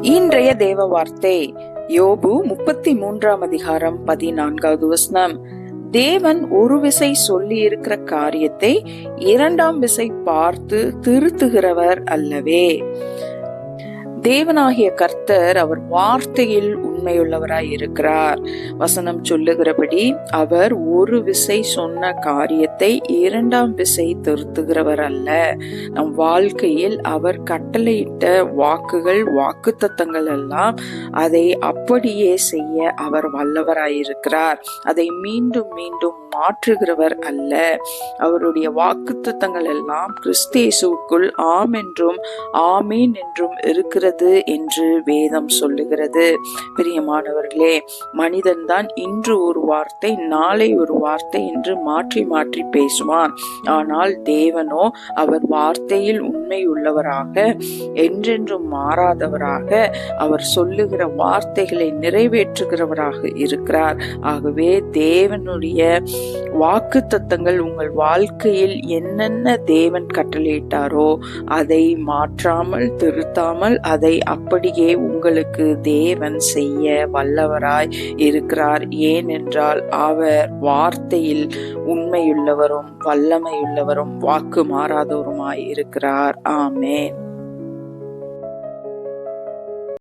இன்றைய தேவ வார்த்தை யோபு 33 அதிகாரம் 14வது வசனம். தேவன் ஒரு விசை சொல்லி இருக்கிற காரியத்தை இரண்டாம் விசை பார்த்து திருத்துகிறவர் அல்லவே. தேவனாகிய கர்த்தர் அவர் வார்த்தையில் உண்மையுள்ளவராய் இருக்கிறார். வசனம் சொல்லுகிறபடி அவர் ஒரு விசை சொன்ன காரியத்தை இரண்டாம் விசை திருத்துகிறவர் அல்ல. நம் வாழ்க்கையில் அவர் கட்டளையிட்ட வாக்குகள், வாக்குத்தத்தங்கள் எல்லாம் அதை அப்படியே செய்ய அவர் வல்லவராயிருக்கிறார். அதை மீண்டும் மீண்டும் மாற்றுகிறவர் அல்ல. அவருடைய வாக்குத்தத்தங்கள் எல்லாம் கிறிஸ்து இயேசுவுக்குள் ஆம் என்றும் ஆமீன் என்றும் இருக்கிறது என்று வேதம் சொல்லுகிறது. பிரியமானவர்களே, மனிதன் தான் இன்று ஒரு வார்த்தை நாளை ஒரு வார்த்தை என்று மாற்றி மாற்றி பேசுவான். ஆனால் தேவனோ அவர் வார்த்தையில் உண்மை உள்ளவராக, என்றென்றும் மாறாதவராக, அவர் சொல்லுகிற வார்த்தைகளை நிறைவேற்றுகிறவராக இருக்கிறார். ஆகவே தேவனுடைய வாக்குத்தத்தங்கள் உங்கள் வாழ்க்கையில் என்னென்ன தேவன் கட்டளையிட்டாரோ அதை மாற்றாமல் திருத்தாமல் அதை அப்படியே உங்களுக்கு தேவன் செய்ய வல்லவராய் இருக்கிறார். ஏனென்றால் அவர் வார்த்தையில் உண்மையுள்ளவரும் வல்லமையுள்ளவரும் வாக்கு மாறாதவருமாய் இருக்கிறார். ஆமென்.